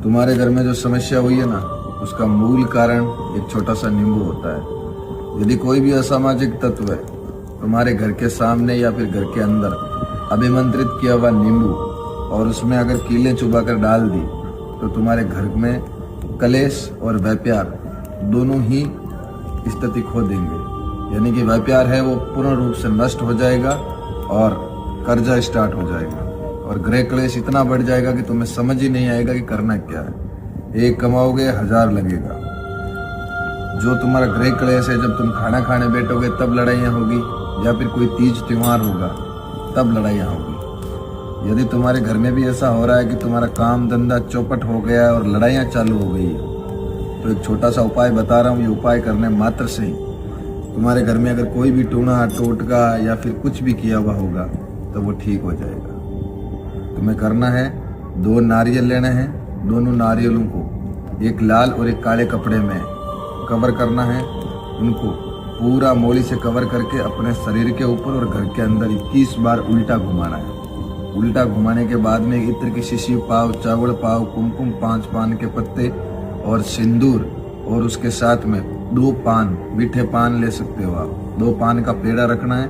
तुम्हारे घर में जो समस्या हुई है ना, उसका मूल कारण एक छोटा सा नींबू होता है। यदि कोई भी असामाजिक तत्व है तुम्हारे घर के सामने या फिर घर के अंदर अभिमंत्रित किया हुआ नींबू और उसमें अगर कीलें चुबा कर डाल दी तो तुम्हारे घर में कलेश और व्यापार दोनों ही स्थिति खो देंगे। यानी कि व्यापार है वो पूर्ण रूप से नष्ट हो जाएगा और कर्जा स्टार्ट हो जाएगा और गृह क्लेश इतना बढ़ जाएगा कि तुम्हें समझ ही नहीं आएगा कि करना क्या है। एक कमाओगे 1000 लगेगा। जो तुम्हारा गृह क्लेश है, जब तुम खाना खाने बैठोगे तब लड़ाइयाँ होगी या फिर कोई तीज त्योहार होगा तब लड़ाइयाँ होगी। यदि तुम्हारे घर में भी ऐसा हो रहा है कि तुम्हारा काम धंधा चौपट हो गया है और लड़ाइयाँ चालू हो गई है, तो एक छोटा सा उपाय बता रहा हूँ। ये उपाय करने मात्र से ही तुम्हारे घर में अगर कोई भी टूना टोटका या फिर कुछ भी किया हुआ होगा तो वो ठीक हो जाएगा। तुम्हें करना है, 2 नारियल लेने हैं। दोनों नारियलों को एक लाल और एक काले कपड़े में कवर करना है। उनको पूरा मोली से कवर करके अपने शरीर के ऊपर और घर के अंदर 21 बार उल्टा घुमाना है। उल्टा घुमाने के बाद में इत्र की शीशी पाव, चावल पाव, कुमकुम, 5 पान के पत्ते और सिंदूर और उसके साथ में 2 पान, मीठे पान ले सकते हो आप। 2 पान का पेड़ा रखना है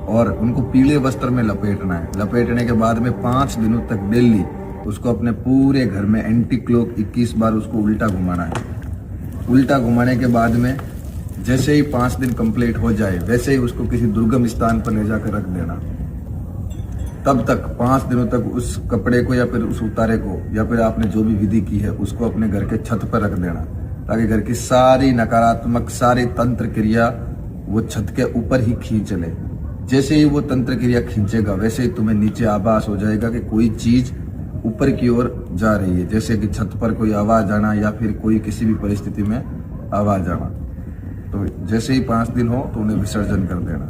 और उनको पीले वस्त्र में लपेटना है। लपेटने के बाद में 5 दिनों तक डेली उसको अपने पूरे घर में एंटी क्लॉक 21 बार उसको उल्टा घुमाना है। उल्टा घुमाने के बाद में जैसे ही 5 दिन कंप्लीट हो जाए वैसे ही उसको किसी दुर्गम स्थान पर ले जाकर रख देना। तब तक 5 दिनों तक उस कपड़े को या फिर उस उतारे को या फिर आपने जो भी विधि की है उसको अपने घर के छत पर रख देना, ताकि घर की सारी नकारात्मक सारी तंत्र क्रिया वो छत के ऊपर ही खींच ले। जैसे ही वो तंत्र क्रिया खींचेगा वैसे ही तुम्हें नीचे आभास हो जाएगा कि कोई चीज ऊपर की ओर जा रही है, जैसे कि छत पर कोई आवाज आना या फिर कोई किसी भी परिस्थिति में आवाज आना। तो जैसे ही 5 दिन हो तो उन्हें विसर्जन कर देना।